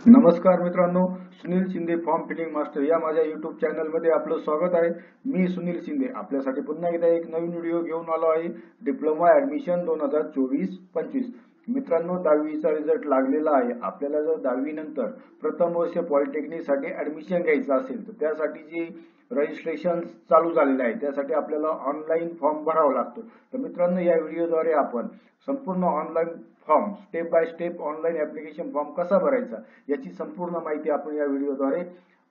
नमस्कार मित्रांनो, Sunil Shinde form filling master या माझ्या YouTube चॅनल मध्ये आपलं स्वागत आहे। मी सुनील शिंदे आपल्यासाठी पुन्हा एकदा एक नवीन व्हिडिओ घेऊन आलो आहे। डिप्लोमा ऍडमिशन 2024-25 मित्रांनो, 10वीचा रिझल्ट लागलेला आहे। आपल्याला जर 10वी नंतर प्रथम वर्ष पॉलिटेक्निक साठी ऍडमिशन घ्यायचं असेल तर त्यासाठी जी रजिस्ट्रेशन चालू झालेलं आहे त्यासाठी आपल्याला ऑनलाईन फॉर्म भरावा लागतो। तर मित्रांनो, या व्हिडिओद्वारे आपण संपूर्ण online form step by step online application form कसा भरायचा याची संपूर्ण माहिती आपण या व्हिडिओद्वारे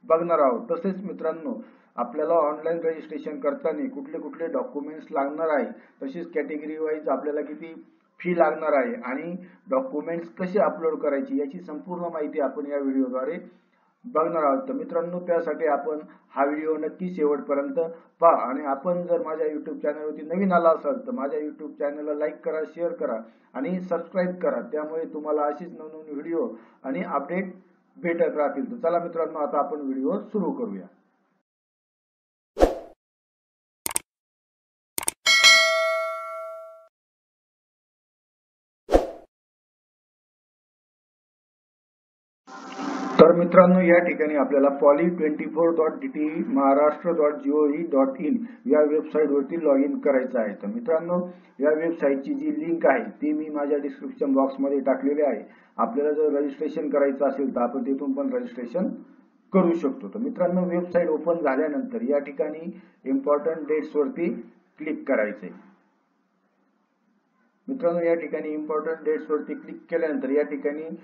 बघणार आहोत। तसेच मित्रांनो, आपल्याला ऑनलाईन रजिस्ट्रेशन करताना कुठले कुठले डॉक्युमेंट्स लागणार आहे, तसेच कॅटेगरी वाईज आपल्याला किती फी लागणार आहे आणि डॉक्युमेंट्स कसे अपलोड करायचे याची संपूर्ण माहिती आपण या व्हिडिओद्वारे बघणार आहोत। तर मित्रांनो, त्यासाठी आपण हा व्हिडिओ नक्की शेवटपर्यंत पहा आणि आपण जर माझ्या YouTube चॅनलवरती नवीन आला असाल तर माझ्या YouTube चॅनलला लाईक करा, शेअर करा आणि सबस्क्राइब करा। त्यामुळे तुम्हाला अशीच नवनवीन व्हिडिओ आणि अपडेट भेटत राहतील। तर चला मित्रांनो, आता आपण व्हिडिओ सुरू करूया। तर मित्रांनो, या ठिकाणी आपल्याला poly24.dt maharashtra.gov.in या वेबसाईट वरती लॉग इन करायचं आहे। तर मित्रांनो, या वेबसाईटची जी लिंक आहे ती मी माझ्या डिस्क्रिप्शन बॉक्स मध्ये टाकलेली आहे। आपल्याला जर रजिस्ट्रेशन करायचं असेल तर आपण तिथून पण रजिस्ट्रेशन करू शकतो। तर मित्रांनो, वेबसाईट ओपन झाल्यानंतर या ठिकाणी इम्पॉर्टंट डेट्स वरती क्लिक करायचे। मित्रांनो, या ठिकाणी इम्पॉर्टंट डेट्स वरती क्लिक केल्यानंतर या ठिकाणी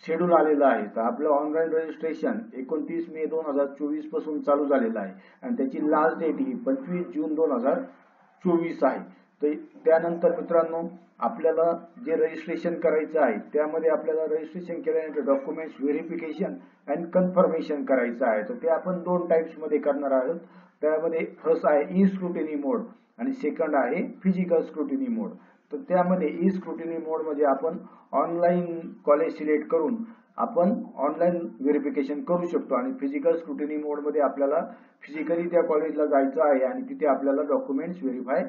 शेड्यूल आलेला आहे। तर आपलं ऑनलाईन रजिस्ट्रेशन 29 मे 2024 पासून चालू झालेलं आहे आणि त्याची लास्ट डेट ही 25 जून 2024 आहे। तर त्यानंतर मित्रांनो, आपल्याला जे रजिस्ट्रेशन करायचं आहे त्यामध्ये आपल्याला रजिस्ट्रेशन केल्यानंतर डॉक्युमेंट्स व्हेरिफिकेशन अँड कन्फर्मेशन करायचं आहे। तर ते आपण दोन टाइप्स मध्ये करणार आहोत। त्यामध्ये फर्स्ट आहे ई स्क्रुटिनी मोड आणि सेकंड आहे फिजिकल स्क्रुटिनी मोड। तर त्यामध्ये ई स्क्रुटिनी मोड मध्ये आपण ऑनलाईन कॉलेज सिलेक्ट करून आपण ऑनलाईन व्हेरिफिकेशन करू शकतो आणि फिजिकल स्क्रुटिनी मोड मध्ये आपल्याला फिजिकली त्या कॉलेजला जायचं आहे आणि तिथे आपल्याला डॉक्युमेंट्स व्हेरीफाय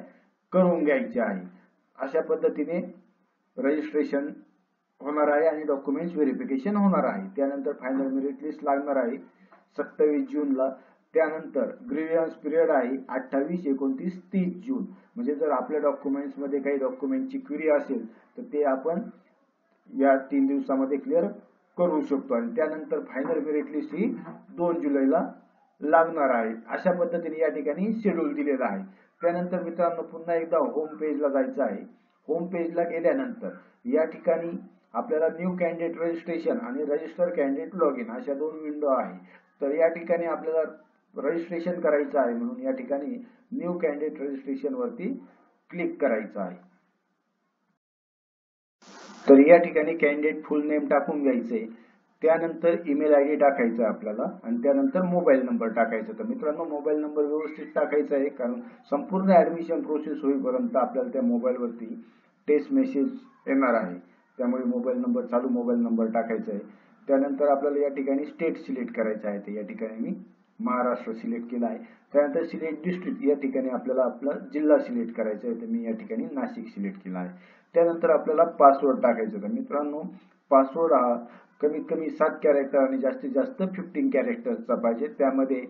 करून घ्यायचे आहे। अशा पद्धतीने रजिस्ट्रेशन होणार आहे आणि डॉक्युमेंट्स व्हेरिफिकेशन होणार आहे। त्यानंतर फायनल मेरिट लिस्ट लागणार आहे 27 जूनला। त्यानंतर ग्रीव्हन्स पिरियड आहे 28, 29, 30 जून। म्हणजे जर आपल्या डॉक्युमेंट्स मध्ये काही डॉक्युमेंटची क्वेरी असेल तर ते आपण या 3 दिवसामध्ये क्लिअर करू शकतो आणि त्यानंतर फायनल मेरिट लिस्ट ही 2 जुलैला लागणार आहे। अशा पद्धतीने या ठिकाणी शेड्यूल दिलेला आहे। त्यानंतर मित्रांनो, पुन्हा एकदा होम पेजला जायचं आहे। होम पेजला गेल्यानंतर या ठिकाणी आपल्याला न्यू कॅन्डिडेट रजिस्ट्रेशन आणि रजिस्टर कॅन्डिडेट लॉग इन अशा दोन विंडो आहे। तर या ठिकाणी आपल्याला रजिस्ट्रेशन करायचं आहे म्हणून या ठिकाणी न्यू कॅन्डिडेट रजिस्ट्रेशन वरती क्लिक करायचं आहे। तर या ठिकाणी कॅन्डिडेट फुल नेम टाकून घ्यायचे, त्यानंतर ईमेल आयडी टाकायचा आपल्याला आणि त्यानंतर मोबाईल नंबर टाकायचा। तर मित्रांनो, मोबाईल नंबर व्यवस्थित टाकायचा आहे कारण संपूर्ण ऍडमिशन प्रोसेस होईपर्यंत आपल्याला त्या मोबाईल वरती टेक्स्ट मेसेज येणार आहे। त्यामुळे मोबाईल नंबर चालू मोबाईल नंबर टाकायचा आहे। त्यानंतर आपल्याला या ठिकाणी स्टेट सिलेक्ट करायचा आहे। तर या ठिकाणी मी महाराष्ट्र सिलेक्ट केला आहे। त्यानंतर सिलेक्ट डिस्ट्रिक्ट या ठिकाणी आपल्याला आपला जिल्हा सिलेक्ट करायचा आहे। तर मी या ठिकाणी नाशिक सिलेक्ट केला आहे। त्यानंतर आपल्याला पासवर्ड टाकायचा। तर मित्रांनो, पासवर्ड हा कमीत कमी 7 कॅरेक्टर आणि जास्तीत जास्त 15 कॅरेक्टरचा पाहिजे। त्यामध्ये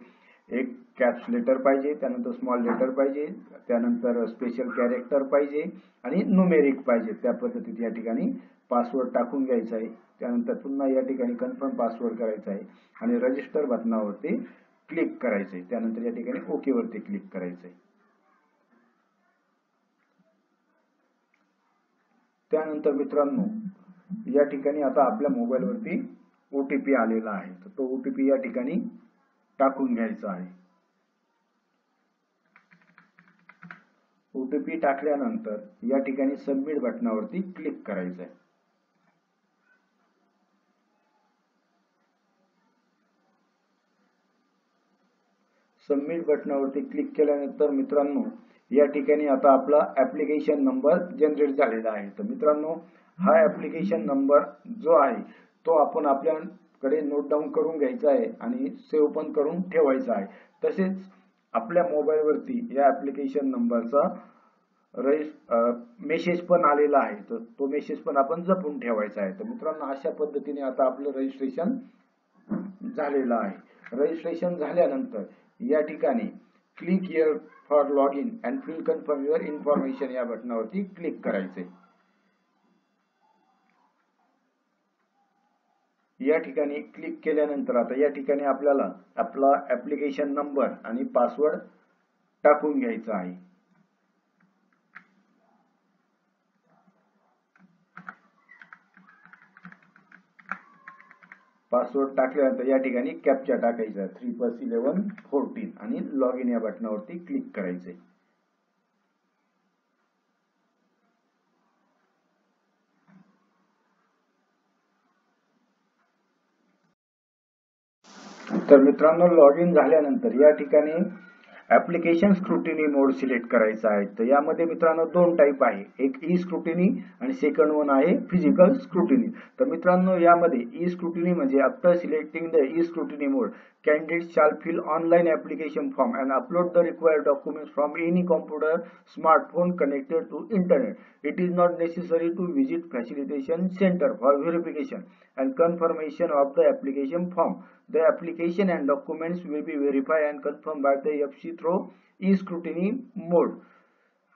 एक कॅप्स लेटर पाहिजे, त्यानंतर स्मॉल लेटर पाहिजे, त्यानंतर स्पेशल कॅरेक्टर पाहिजे आणि न्यूमेरिक पाहिजे। त्या पद्धतीत या ठिकाणी पासवर्ड टाकून घ्यायचा आहे। त्यानंतर पुन्हा या ठिकाणी कन्फर्म पासवर्ड करायचा आहे आणि रजिस्टर बटनावरती क्लिक करायचं आहे। त्यानंतर या ठिकाणी ओके वरती क्लिक करायचं आहे। त्यानंतर मित्रांनो, या ठिकाणी आता आपल्या मोबाईल वरती ओटीपी आलेला आहे। तर तो ओटीपी या ठिकाणी टाकून घ्यायचा आहे। ओटीपी टाकल्यानंतर या ठिकाणी सबमिट बटनावरती क्लिक करायचं आहे। सबमिट बटनावरती क्लिक केल्यानंतर मित्रांनो, या ठिकाणी आता आपला ऍप्लिकेशन नंबर जनरेट झालेला आहे। तर मित्रांनो, हा ऍप्लिकेशन नंबर जो आहे तो आपण आपल्याकडे नोट डाऊन करून घ्यायचा आहे आणि सेव्ह पण करून ठेवायचा आहे। तसेच आपल्या मोबाईल वरती या ऍप्लिकेशन नंबरचा मेसेज पण आलेला आहे, तर तो मेसेज पण आपण जपून ठेवायचा आहे. तर मित्रांनो, अशा पद्धतीने आता आपलं रजिस्ट्रेशन झालेलं आहे. रजिस्ट्रेशन झाल्यानंतर या ठिकाणी click here for log in and fill confirm your information या बटनावरती क्लिक करायचे. या ठिकाणी क्लिक केल्यानंतर आता या ठिकाणी आपल्याला आपला ऍप्लिकेशन नंबर आणि पासवर्ड टाकून घ्यायचा आहे. पासवर्ड टाकल्यानंतर या ठिकाणी कॅप्चा टाकायचा 3+11 आणि लॉग इन या बटनावरती क्लिक करायचे. तर मित्रांनो, लॉग इन झाल्यानंतर या ठिकाणी ऍप्लिकेशन स्क्रुटिनी मोड सिलेक्ट करायचा आहे. तर यामध्ये मित्रांनो दोन टाईप आहे, एक ई स्क्रुटिनी आणि सेकंड वन आहे फिजिकल स्क्रुटिनी. तर मित्रांनो, यामध्ये ई स्क्रुटिनी म्हणजे after selecting the E scrutiny mode candidates shall fill online application form and upload the required documents from any computer smartphone connected to internet. It is not necessary to visit facilitation center for verification and confirmation of the application form. The application and documents will be verified and confirmed by the FC through e-scrutiny mode.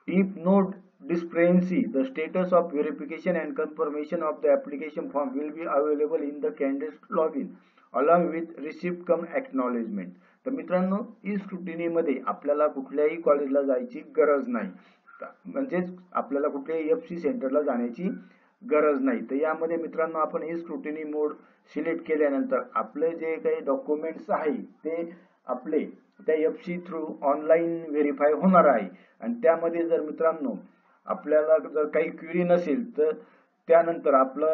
If no discrepancy, the status of verification and confirmation of the application form will be available in the candidate's login along with receipt cum acknowledgement. तर मित्रांनो, E scrutiny मध्ये आपल्याला कुठल्याही कॉलेजला जायची गरज नाही, म्हणजेच आपल्याला कुठल्याही FC सेंटरला जाण्याची गरज नाही. तर यामध्ये मित्रांनो, आपण ई स्क्रुटिनी मोड सिलेक्ट केल्यानंतर आपले जे काही डॉक्युमेंट्स आहे ते आपले त्या FC थ्रू ऑनलाईन व्हेरीफाय होणार आहे. आणि त्यामध्ये जर मित्रांनो आपल्याला जर काही क्वेरी नसेल तर त्यानंतर आपला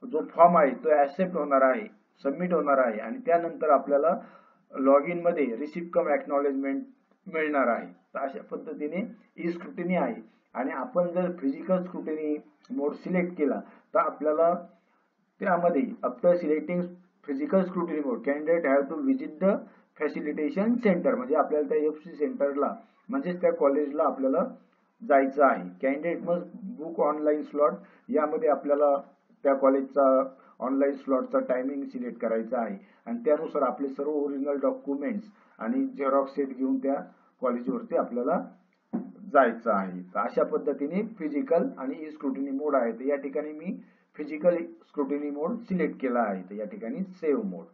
जो फॉर्म आहे तो ऍक्सेप्ट होणार आहे, सबमिट होणार आहे आणि त्यानंतर आपल्याला लॉग इन मध्ये रिसिप्ट कम एक्नॉलेजमेंट मिळणार आहे. तर अशा पद्धतीने ई स्क्रुटिनी आहे. आणि आपण जर फिजिकल स्क्रुटिनी मोड सिलेक्ट केला तर आपल्याला त्यामध्ये after selecting physical scrutiny mode candidate have to visit the facilitation centre, म्हणजे आपल्याला त्या FC सेंटरला म्हणजेच त्या कॉलेजला आपल्याला जायचं आहे. Candidate must book online slot, यामध्ये आपल्याला त्या कॉलेजचा ऑनलाईन स्लॉटचा टायमिंग सिलेक्ट करायचा आहे आणि त्यानुसार आपले सर्व ओरिजिनल डॉक्युमेंट्स आणि झेरॉक्स सेट घेऊन त्या कॉलेजवरती आपल्याला जायचं आहे. तर अशा पद्धतीने फिजिकल आणि ई स्क्रुटिनी मोड आहे. तर या ठिकाणी मी फिजिकल स्क्रुटिनी मोड सिलेक्ट केला आहे. तर या ठिकाणी सेव्ह मोड.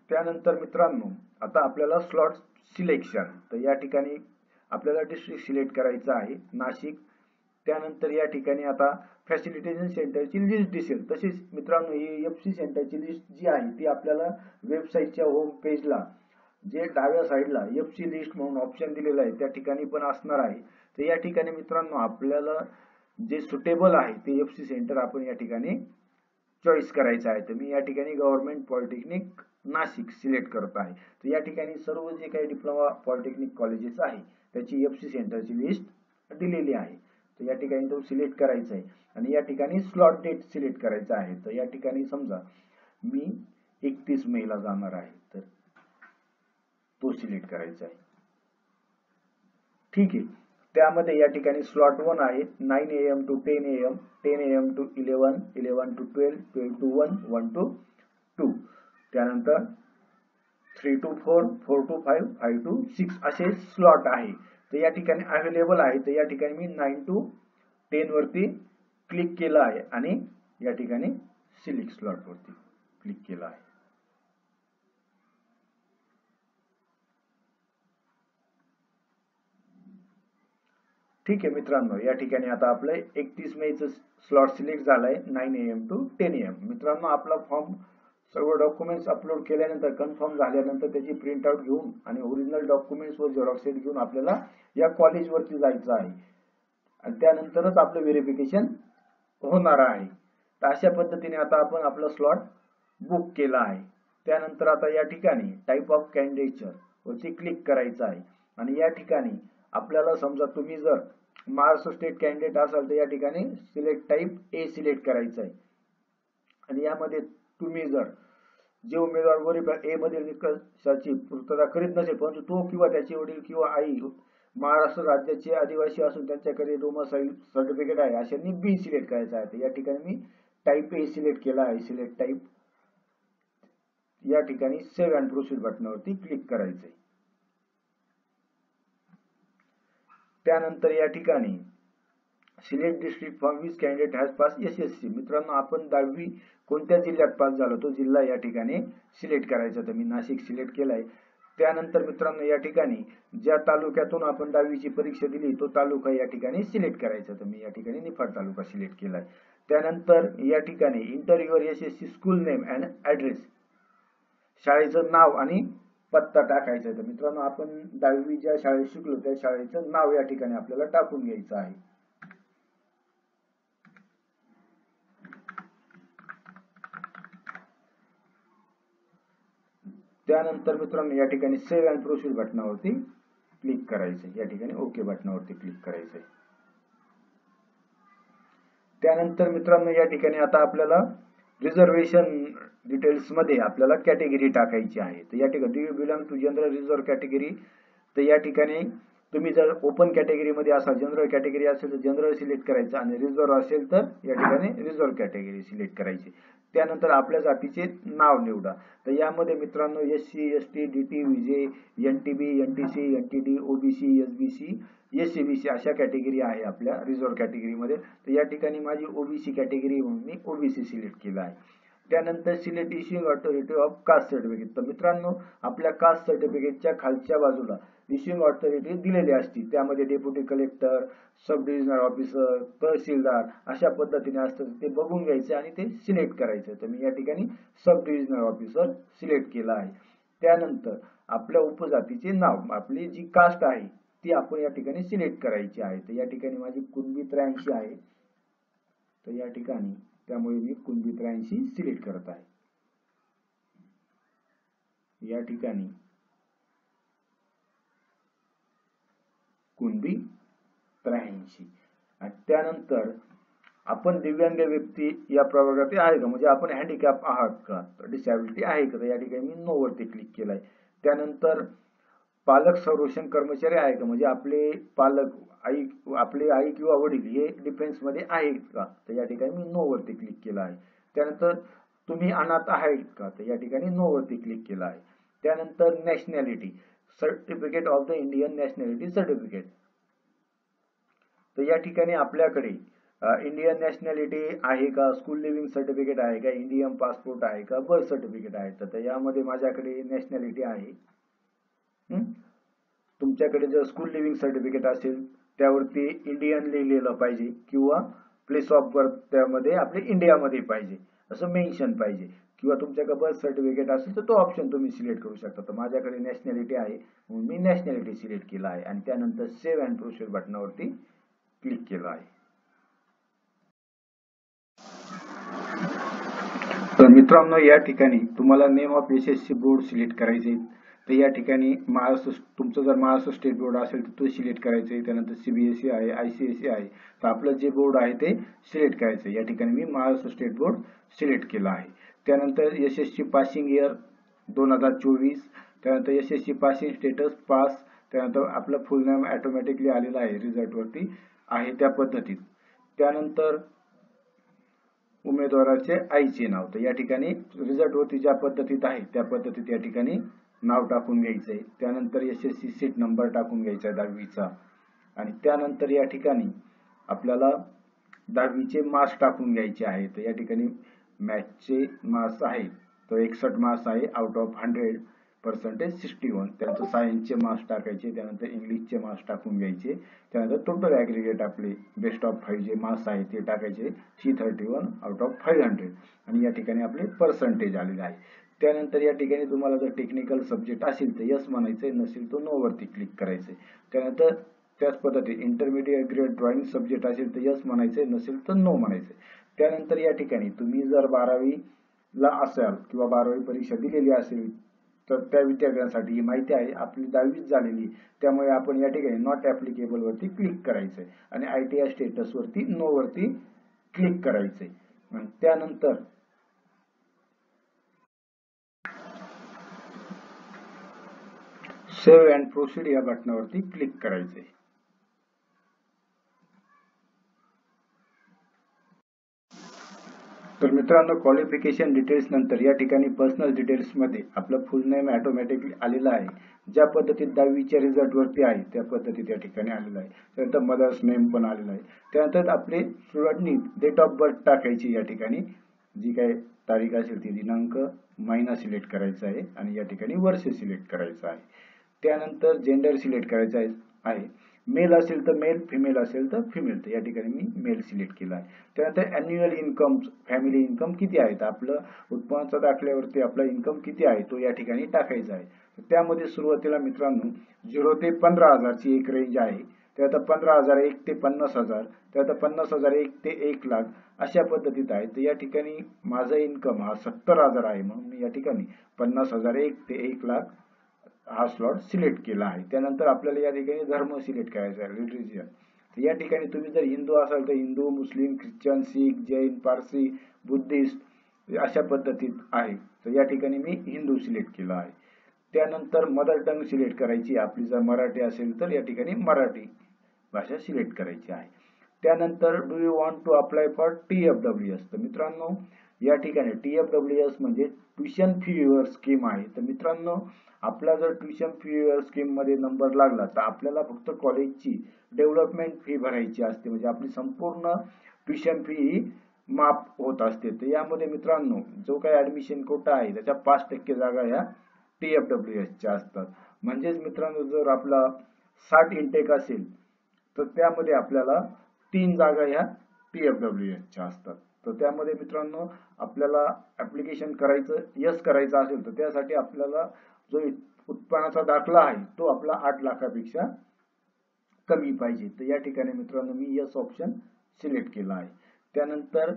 त्यानंतर मित्रांनो, आता आपल्याला स्लॉट सिलेक्शन. तर या ठिकाणी आपल्याला डिस्ट्रिक्ट सिलेक्ट करायचं आहे नाशिक. त्यानंतर या ठिकाणी आता फॅसिलिटेशन सेंटरची लिस्ट दिसेल. तसेच मित्रांनो, ही FC सेंटरची लिस्ट जी आहे ती आपल्याला वेबसाईटच्या होम पेजला जे डाव्या साईडला FC लिस्ट म्हणून ऑप्शन दिलेला आहे त्या ठिकाणी पण असणार आहे. तर या ठिकाणी मित्रांनो आपल्याला जे सुटेबल आहे ते FC सेंटर आपण या ठिकाणी चॉईस करायचं आहे. तर मी या ठिकाणी गव्हर्नमेंट पॉलिटेक्निक नाशिक सिलेक्ट करत आहे. तर या ठिकाणी सर्व जे काही डिप्लोमा पॉलिटेक्निक कॉलेजेस आहे त्याची FC सेंटरची लिस्ट दिलेली आहे. तर या ठिकाणी तो सिलेक्ट करायचा आहे आणि या ठिकाणी स्लॉट डेट सिलेक्ट करायचा आहे. तर या ठिकाणी समजा मी 31 मे ला जाणार आहे तर तो सिलेक्ट करायचा आहे. ठीक आहे. त्यामध्ये या ठिकाणी स्लॉट 1 आहे 9 AM to 10 AM, 10 AM to 11, 11 to 12, 12 to 1, 1 to 2. त्यानंतर 3 to 4, 4 to 5, 5 to 6 असे स्लॉट आहे. तर या ठिकाणी अवेलेबल आहे. तर या ठिकाणी मी 9 to 10 वरती क्लिक केलं आहे आणि या ठिकाणी सिलेक्ट स्लॉट वरती क्लिक केलं आहे. ठीक आहे मित्रांनो, या ठिकाणी आता आपलं 31 मेचं स्लॉट सिलेक्ट झालंय 9 AM to 10 AM. मित्रांनो, आपला फॉर्म सर्व डॉक्युमेंट्स अपलोड केल्यानंतर कन्फर्म झाल्यानंतर त्याची प्रिंट आउट घेऊन आणि ओरिजिनल डॉक्युमेंट्स व झेरॉक्स सेट घेऊन आपल्याला या कॉलेजवरती जायचं आहे आणि त्यानंतरच आपलं व्हेरिफिकेशन होणार आहे. तर अशा पद्धतीने आता आपण आपला स्लॉट बुक केला आहे. त्यानंतर आता या ठिकाणी टाईप ऑफ कॅन्डिडेचर वरती क्लिक करायचं आहे आणि या ठिकाणी आपल्याला समजा तुम्ही जर महाराष्ट्र स्टेट कॅन्डिडेट असाल तर या ठिकाणी सिलेक्ट टाईप A सिलेक्ट करायचं आहे आणि यामध्ये तुम्ही जर जे उमेदवार वरील ए मधील निकषाची पूर्तता करीत नसेल परंतु तो किंवा त्याचे वडील किंवा आई महाराष्ट्र राज्याचे आदिवासी असून त्यांच्याकडे डोमिसाईल सर्टिफिकेट आहे अशांनी बी सिलेक्ट करायचं आहे. या ठिकाणी मी टाईप ए सिलेक्ट केला आहे, सिलेक्ट टाईप. या ठिकाणी सेव्ह अँड प्रोसीड बटनावरती क्लिक करायचंय. त्यानंतर या ठिकाणी select district from which candidate has pass SSC. मित्रांनो, आपण 10वी कोणत्या जिल्ह्यात पास झालो तो जिल्हा या ठिकाणी सिलेक्ट करायचा. तर मी नाशिक सिलेक्ट केलाय. त्यानंतर मित्रांनो या ठिकाणी ज्या तालुक्यातून आपण 10वीची परीक्षा दिली तो तालुका या ठिकाणी सिलेक्ट करायचा. तर मी या ठिकाणी निफाड तालुका सिलेक्ट केलाय. त्यानंतर या ठिकाणी inter your SSC school name and address, शाळेचं नाव आणि पत्ता टाकायचा. तर मित्रांनो, आपण 10वी ज्या शाळेत शिकलो त्या शाळेचं नाव या ठिकाणी आपल्याला टाकून घ्यायचं आहे. त्यानंतर मित्रांनो या ठिकाणी सेव्ह अँड प्रोसीड बटनावरती क्लिक करायचं. या ठिकाणी ओके बटनावरती क्लिक करायचंय. त्यानंतर मित्रांनो या ठिकाणी आता आपल्याला रिझर्वेशन डिटेल्स मध्ये आपल्याला कॅटेगरी टाकायची आहे. तर या ठिकाणी do you belong to general reserve category. तर या ठिकाणी तुम्ही जर ओपन कॅटेगरी मध्ये असाल, जनरल कॅटेगरी असेल तर जनरल सिलेक्ट करायचं आणि रिझर्व असेल तर या ठिकाणी रिझर्व कॅटेगरी सिलेक्ट करायची. त्यानंतर आपल्या जातीचे नाव निवडा. तर यामध्ये मित्रांनो SC, ST, DT, VJ, NTB, NTC, NTD, OBC, SBC, SCBC अशा कॅटेगरी आहे आपल्या रिझर्व कॅटेगरीमध्ये. तर या ठिकाणी माझी OBC कॅटेगरी म्हणून मी OBC सिलेक्ट केला आहे. त्यानंतर select issuing authority of caste certificate. तर मित्रांनो आपल्या कास्ट सर्टिफिकेटच्या खालच्या बाजूला इश्युइंग ऑथॉरिटी दिलेली असते. त्यामध्ये deputy collector, sub divisional officer, tehsildar अशा पद्धतीने असतं. ते बघून घ्यायचे आणि ते सिलेक्ट करायचं. तर मी या ठिकाणी सब डिव्हिजनल ऑफिसर सिलेक्ट केला आहे. त्यानंतर आपल्या उपजातीचे नाव, आपली जी कास्ट आहे ती आपण या ठिकाणी सिलेक्ट करायची आहे. तर या ठिकाणी माझी कुणबी 83 आहे. तर या ठिकाणी त्यामुळे मी कुणबी 83 सिलेक्ट करत आहे. या ठिकाणी कुणबी 83. आणि त्यानंतर आपण दिव्यांग व्यक्ती या प्रवर्गातील आहे का, म्हणजे आपण हँडिकॅप आहात का, डिसॅबिलिटी आहे का. तर या ठिकाणी मी नो वरती क्लिक केलाय. त्यानंतर पालक संरक्षण कर्मचारी आहे का, म्हणजे आपले पालक आपले आई किंवा वडील हे डिफेन्स मध्ये आहेत का. तर या ठिकाणी मी नो वरती क्लिक केला आहे. त्यानंतर तुम्ही अनाथ आहेत का, तर या ठिकाणी नो वरती क्लिक केला आहे. त्यानंतर nationality, certificate of the Indian nationality certificate. तर या ठिकाणी आपल्याकडे इंडियन नॅशनॅलिटी आहे का, स्कूल लिव्हिंग सर्टिफिकेट आहे का, इंडियन पासपोर्ट आहे का, बर्थ सर्टिफिकेट आहे. तर यामध्ये माझ्याकडे नॅशनॅलिटी आहे. तुमच्याकडे जर स्कूल लिव्हिंग सर्टिफिकेट असेल त्यावरती इंडियन लिहिलेलं पाहिजे किंवा प्लेस ऑफ बर्थ त्यामध्ये आपले इंडियामध्ये पाहिजे असं मेन्शन पाहिजे. किंवा तुमच्याकडे बर्थ सर्टिफिकेट असेल तर तो ऑप्शन तुम्ही सिलेक्ट करू शकता. तर माझ्याकडे नॅशनॅलिटी आहे म्हणून मी नॅशनॅलिटी सिलेक्ट केला आहे आणि त्यानंतर सेव्ह अँड प्रोसीड बटनावरती क्लिक केलं आहे. तर मित्रांनो या ठिकाणी तुम्हाला name of SSC board select करायचे. तर या ठिकाणी महाराष्ट्र, तुमचं जर महाराष्ट्र स्टेट बोर्ड असेल तर तो सिलेक्ट करायचे. त्यानंतर CBSE आहे, ICSE आहे. तर आपलं जे बोर्ड आहे ते सिलेक्ट करायचं. या ठिकाणी मी महाराष्ट्र स्टेट बोर्ड सिलेक्ट केला आहे. त्यानंतर SSC पासिंग इयर 2024. त्यानंतर SSC पासिंग स्टेटस पास. त्यानंतर आपलं फुल नेम ऑटोमॅटिकली आलेलं आहे रिझल्ट वरती आहे त्या पद्धतीत. त्यानंतर उमेदवाराचे आईचे नाव. तर या ठिकाणी रिझल्ट वरती ज्या पद्धतीत आहे त्या पद्धतीत या ठिकाणी नाव टाकून घ्यायचंय. त्यानंतर SSC सीट नंबर टाकून घ्यायचा 10वीचा आणि त्यानंतर या ठिकाणी आपल्याला 10वीचे मार्क्स टाकून घ्यायचे आहेत. तर या ठिकाणी मॅथ्सचे मार्क्स आहेत तर 61 मार्क्स आहे आउट ऑफ 100% 61. त्यानंतर सायन्सचे मार्क्स टाकायचे. त्यानंतर इंग्लिशचे मार्क्स टाकून घ्यायचे. त्यानंतर टोटल ॲग्रिगेट आपले बेस्ट ऑफ 5 जे मार्क्स आहे ते टाकायचे. C31 आउट ऑफ 500 आणि या ठिकाणी आपले पर्सेंटेज आलेले आहे. त्यानंतर या ठिकाणी तुम्हाला जर टेक्निकल सब्जेक्ट असेल तर यस म्हणायचंय, नसेल तर नो वरती क्लिक करायचंय. त्यानंतर त्याच पद्धतीने इंटरमिडिएट ग्रेड ड्रॉइंग सब्जेक्ट असेल तर यस म्हणायचंय, नसेल तर नो म्हणायचंय. त्यानंतर या ठिकाणी तुम्ही जर 12वीला असाल किंवा 12वी परीक्षा दिलेली असेल तर त्या विद्यार्थ्यांसाठी ही माहिती आहे. आपली 10वीच झालेली त्यामुळे आपण या ठिकाणी नॉट ऍप्लिकेबल वरती क्लिक करायचंय आणि ITI स्टेटस वरती नो वरती क्लिक करायचंय. त्यानंतर सेव्ह अँड प्रोसीड या बटनावरती क्लिक करायचंय. तर मित्रांनो, क्वालिफिकेशन डिटेल्स नंतर या ठिकाणी पर्सनल डिटेल्स मध्ये आपलं फुल नेम ऑटोमॅटिकली आलेलं आहे. ज्या पद्धतीत 10वीच्या रिझल्ट वरती आहे त्या पद्धतीत या ठिकाणी आलेलं आहे. त्यानंतर मदर्स नेम पण आलेलं आहे. त्यानंतर आपले स्टुडंटनी डेट ऑफ बर्थ टाकायची. या ठिकाणी जी काही तारीख असेल ती दिनांक, महिना सिलेक्ट करायचा आहे आणि या ठिकाणी वर्ष सिलेक्ट करायचं आहे. त्यानंतर जेंडर सिलेक्ट करायचं आहे. मेल असेल तर मेल, फिमेल असेल तर फिमेल. तर या ठिकाणी मी मेल सिलेक्ट केला आहे. त्यानंतर अॅन्युअल इन्कम, फॅमिली इन्कम किती आहे, तर आपलं उत्पन्नाच्या दाखल्यावरती आपला इन्कम किती आहे तो या ठिकाणी टाकायचा आहे. त्यामध्ये सुरुवातीला मित्रांनो 0 ते 15,000ची एक रेंज आहे. त्यानंतर 15,001 ते 50,000, त्यानंतर 50,001 ते 1,00,000 अशा पद्धतीत आहे. तर या ठिकाणी माझा इन्कम हा 70,000 आहे, म्हणून मी या ठिकाणी 50,001 ते 1,00,000 हा स्लॉट सिलेक्ट केला आहे. त्यानंतर आपल्याला या ठिकाणी धर्म सिलेक्ट करायचा आहे, रिलिजियन. तर या ठिकाणी तुम्ही जर हिंदू असाल तर हिंदू, मुस्लिम, ख्रिश्चन, शीख, जैन, पारसी, बुद्धिस्ट अशा पद्धतीत आहे. तर या ठिकाणी मी हिंदू सिलेक्ट केला आहे. त्यानंतर मदर टंग सिलेक्ट करायची. आपली जर मराठी असेल तर या ठिकाणी मराठी भाषा सिलेक्ट करायची आहे. त्यानंतर do you want to apply for TFWS. तर मित्रांनो या ठिकाणी TFWS म्हणजे ट्युशन फी वेवर स्कीम आहे. तर मित्रांनो आपला जर ट्युशन फी वेवर स्कीम मध्ये नंबर लागला तर आपल्याला फक्त कॉलेजची डेव्हलपमेंट फी भरायची असते, म्हणजे आपली संपूर्ण ट्युशन फी ही माफ होत असते. तर यामध्ये मित्रांनो जो काही ऍडमिशन कोटा आहे त्याच्या 5% जागा ह्या TFWS च्या असतात. म्हणजेच मित्रांनो जर आपला 60 इंटेक असेल तर त्यामध्ये आपल्याला 3 जागा ह्या TFWS च्या असतात. तर त्यामध्ये मित्रांनो आपल्याला ऍप्लिकेशन करायचं, यस करायचं असेल तर त्यासाठी आपल्याला जो उत्पन्नाचा दाखला आहे तो आपला 8 लाखापेक्षा कमी पाहिजे. तर या ठिकाणी मित्रांनो मी यस ऑप्शन सिलेक्ट केला आहे. त्यानंतर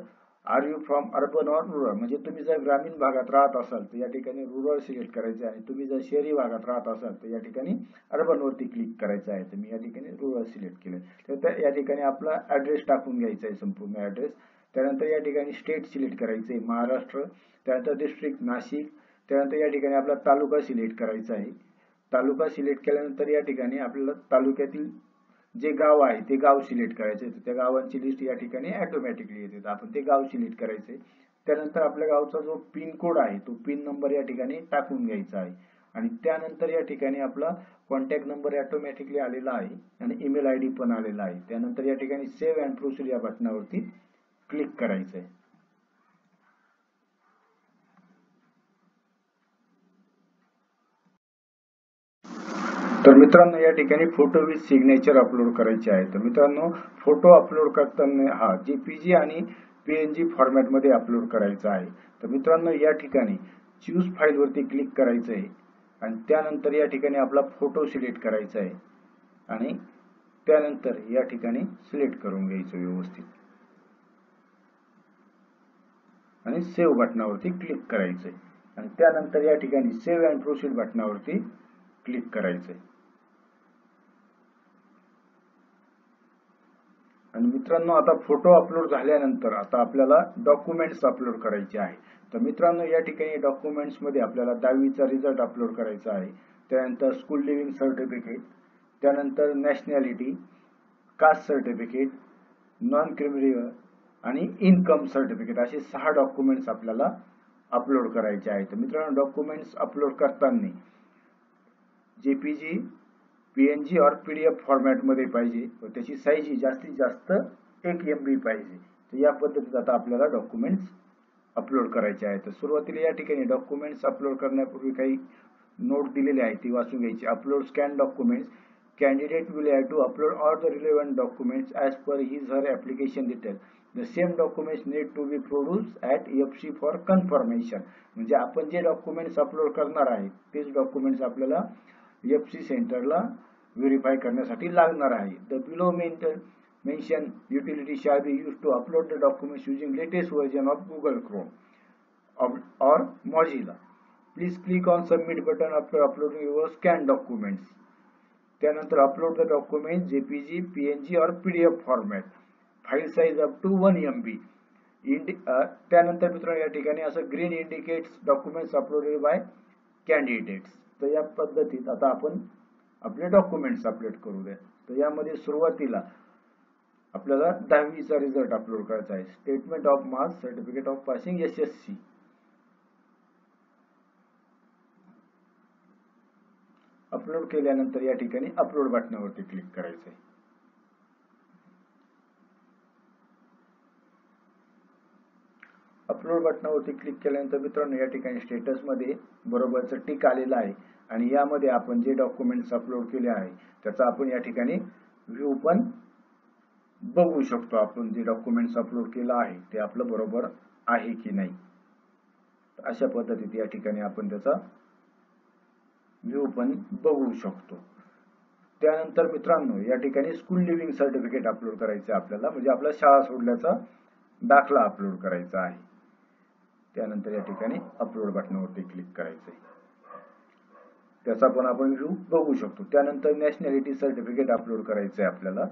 are you from urban or rural, म्हणजे तुम्ही जर ग्रामीण भागात राहत असाल तर या ठिकाणी रुरल सिलेक्ट करायचे आहे. तुम्ही जर शहरी भागात राहत असाल तर या ठिकाणी अर्बन वरती क्लिक करायचं आहे. तर मी या ठिकाणी रुरल सिलेक्ट केलं. तर या ठिकाणी आपला ऍड्रेस टाकून घ्यायचा आहे, संपूर्ण ऍड्रेस. त्यानंतर या ठिकाणी स्टेट सिलेक्ट करायचं आहे, महाराष्ट्र. त्यानंतर डिस्ट्रिक्ट नाशिक. त्यानंतर या ठिकाणी आपला तालुका सिलेक्ट करायचा आहे. तालुका सिलेक्ट केल्यानंतर या ठिकाणी आपल्याला तालुक्यातील जे गाव आहे ते गाव सिलेक्ट करायचे. त्या गावांची लिस्ट या ठिकाणी ऑटोमॅटिकली येते. आपण ते गाव सिलेक्ट करायचे. त्यानंतर आपल्या गावचा जो पिन कोड आहे तो पिन नंबर या ठिकाणी टाकून घ्यायचा आहे. आणि त्यानंतर या ठिकाणी आपला कॉन्टॅक्ट नंबर ऑटोमॅटिकली आलेला आहे आणि ईमेल आयडी पण आलेला आहे. त्यानंतर या ठिकाणी सेव्ह अँड प्रोसीड या बटनावरती क्लिक करायचं आहे. तर मित्रांनो या ठिकाणी फोटो विथ सिग्नेचर अपलोड करायचे आहे. तर मित्रांनो फोटो अपलोड करताना हा JPG आणि PNG फॉर्मॅट मध्ये अपलोड करायचा आहे. तर मित्रांनो या ठिकाणी चूज फाईल वरती क्लिक करायचं आहे आणि त्यानंतर या ठिकाणी आपला फोटो सिलेक्ट करायचा आहे आणि त्यानंतर या ठिकाणी सिलेक्ट करून घ्यायचं व्यवस्थित आणि सेव्ह बटनावरती क्लिक करायचं आहे आणि त्यानंतर या ठिकाणी सेव्ह अँड प्रोसीड बटनावरती क्लिक करायचं आहे. आणि मित्रांनो आता फोटो अपलोड झाल्यानंतर आता आपल्याला डॉक्युमेंट्स अपलोड करायचे आहे. तर मित्रांनो या ठिकाणी डॉक्युमेंट्स मध्ये आपल्याला 10वीचा रिझल्ट अपलोड करायचा आहे. त्यानंतर स्कूल लिव्हिंग सर्टिफिकेट, त्यानंतर nationality, caste certificate, non criminal आणि इन्कम सर्टिफिकेट असे 6 डॉक्युमेंट्स आपल्याला अपलोड करायचे आहेत. तर मित्रांनो डॉक्युमेंट्स अपलोड करताना JPG, PNG और PDF फॉर्मॅट मध्ये पाहिजे व त्याची साईज ही जास्तीत जास्त 1 MB पाहिजे. तर या पद्धतीत आता आपल्याला डॉक्युमेंट्स अपलोड करायचे आहेत. तर सुरुवातीला या ठिकाणी डॉक्युमेंट्स अपलोड करण्यापूर्वी काही नोट दिलेले आहेत ती वाचून घ्यायची. Upload scan documents. Candidate will have to upload all the relevant documents as per his her application detail. The same documents need to be produce at FC for confirmation. म्हणजे आपण जे डॉक्युमेंट्स अपलोड करणार आहे तेच documents आपल्याला FC सेंटरला verify करण्यासाठी लागणार आहे. The below mention utility shall be use to upload the documents using latest version of Google Chrome or Mozilla. Please click on submit button after uploading your scanned documents. त्यानंतर upload the document JPG, PNG और PDF format. File size up to 1 MB. त्यानंतर मित्रांनो या ठिकाणी असं green indicates documents uploaded by candidates. तर या पद्धतीत आता आपण आपले डॉक्युमेंट्स अपलोड करू द्या. तर यामध्ये सुरुवातीला आपल्याला 10वीचा रिझल्ट अपलोड करायचा आहे. Statement of marks, certificate of passing, SSC. Upload केल्यानंतर या ठिकाणी अपलोड बटनावरती क्लिक करायचं आहे. अपलोड बटनावरती क्लिक केल्यानंतर मित्रांनो या ठिकाणी स्टेटस मध्ये बरोबरचं टिक आलेलं आहे आणि यामध्ये आपण जे डॉक्युमेंट्स अपलोड केले आहे त्याचा आपण या ठिकाणी व्ह्यू पण बघू शकतो. आपण जे डॉक्युमेंट्स अपलोड केलं आहे ते आपलं बरोबर आहे की नाही. अशा पद्धतीने या ठिकाणी आपण त्याचा व्ह्यू पण बघू शकतो. त्यानंतर मित्रांनो या ठिकाणी स्कूल लिव्हिंग सर्टिफिकेट अपलोड करायचं आहे आपल्याला, म्हणजे आपला शाळा सोडल्याचा दाखला अपलोड करायचा आहे. त्यानंतर या ठिकाणी अपलोड बटनावरती क्लिक करायचं आहे. त्याचा पण आपण व्ह्यू बघू शकतो. त्यानंतर नॅशनॅलिटी सर्टिफिकेट अपलोड करायचं आहे आपल्याला.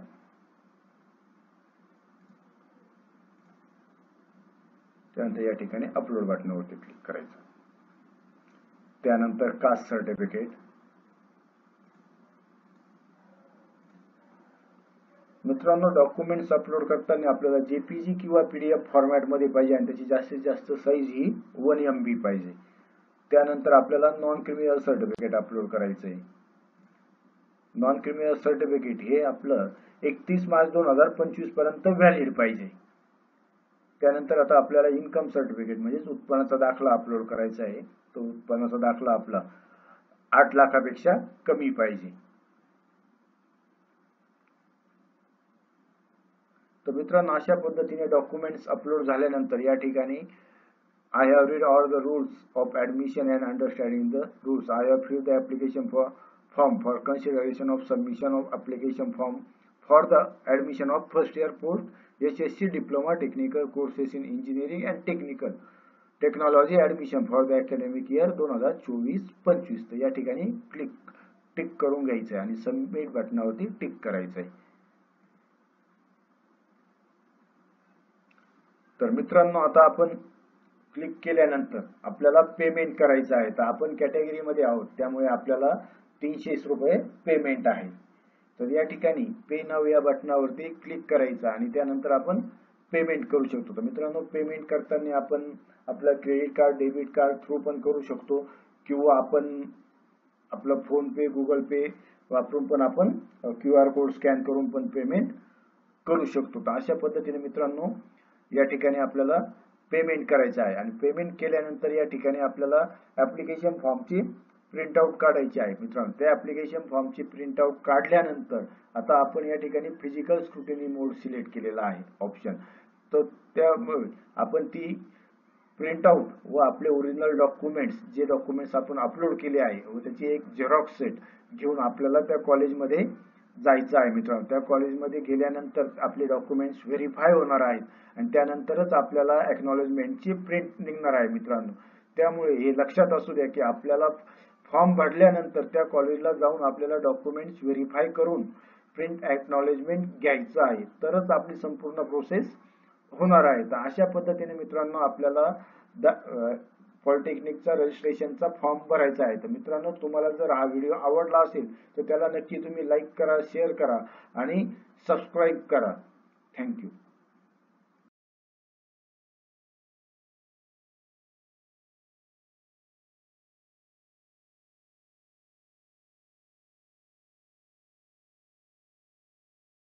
त्यानंतर या ठिकाणी अपलोड बटनावरती क्लिक करायचं. त्यानंतर कास्ट सर्टिफिकेट. मित्रांनो डॉक्युमेंट्स अपलोड करताना आपल्याला JPG किंवा PDF फॉर्मॅट मध्ये पाहिजे आणि त्याची जास्तीत जास्त साईज ही 1 MB पाहिजे. त्यानंतर आपल्याला नॉन क्रिमिनल सर्टिफिकेट अपलोड करायचं आहे. नॉन क्रिमिनल सर्टिफिकेट हे आपलं 31 मार्च 2025 पर्यंत व्हॅलिड पाहिजे. त्यानंतर आता आपल्याला इन्कम सर्टिफिकेट म्हणजे उत्पन्नाचा दाखला अपलोड करायचा आहे. तो उत्पन्नाचा दाखला आपला 8 लाखापेक्षा कमी पाहिजे. तर मित्रांनो अशा पद्धतीने डॉक्युमेंट्स अपलोड झाल्यानंतर या ठिकाणी I have read all the rules of admission and understanding the rules. I have filled the application form for consideration of submission of application form for the admission of first year post SSC diploma technical courses in engineering and technical technology admission for the academic year 2024-25. तर या ठिकाणी tick करून घ्यायचं आहे आणि submit बटनावरती tick करायचं आहे. तर मित्रांनो आता आपण क्लिक केल्यानंतर आपल्याला पेमेंट करायचं आहे. तर आपण कॅटेगरी मध्ये आहोत त्यामुळे आपल्याला 300 रुपये पेमेंट आहे. तर या ठिकाणी पे नाव या बटनावरती क्लिक करायचं आणि त्यानंतर आपण पेमेंट करू शकतो. तर मित्रांनो पेमेंट करताना आपण आपला credit card, debit card through पण करू शकतो किंवा आपण आपलं फोन पे, गुगल पे वापरून पण आपण QR कोड स्कॅन करून पण पेमेंट करू शकतो. तर अशा पद्धतीने मित्रांनो या ठिकाणी आपल्याला पेमेंट करायचं आहे आणि पेमेंट केल्यानंतर या ठिकाणी आपल्याला ऍप्लिकेशन फॉर्मची प्रिंट आउट काढायची आहे. मित्रांनो त्या ऍप्लिकेशन फॉर्मची प्रिंट आउट काढल्यानंतर आता आपण या ठिकाणी फिजिकल स्क्रुटिनी मोड सिलेक्ट केलेला आहे ऑप्शन. तर त्यामुळे आपण ती प्रिंट आउट व आपले ओरिजिनल डॉक्युमेंट्स जे डॉक्युमेंट्स आपण अपलोड केले आहे व त्याची एक झेरॉक्स सेट घेऊन आपल्याला त्या कॉलेजमध्ये जायचं आहे. मित्रांनो त्या कॉलेजमध्ये गेल्यानंतर आपले डॉक्युमेंट्स व्हेरीफाय होणार आहेत आणि त्यानंतरच आपल्याला एक्नॉलेजमेंटची प्रिंट निघणार आहे. मित्रांनो त्यामुळे हे लक्षात असू द्या की आपल्याला फॉर्म भरल्यानंतर त्या कॉलेजला जाऊन आपल्याला डॉक्युमेंट्स व्हेरीफाय करून प्रिंट एक्नॉलेजमेंट घ्यायचं आहे तरच आपली संपूर्ण प्रोसेस होणार आहे. तर अशा पद्धतीने मित्रांनो आपल्याला पॉलिटेक्निकचा रजिस्ट्रेशनचा फॉर्म भरायचा आहे. तर मित्रांनो तुम्हाला जर हा व्हिडिओ आवडला असेल तर त्याला नक्की तुम्ही लाईक करा, शेअर करा आणि सबस्क्राईब करा. थँक्यू.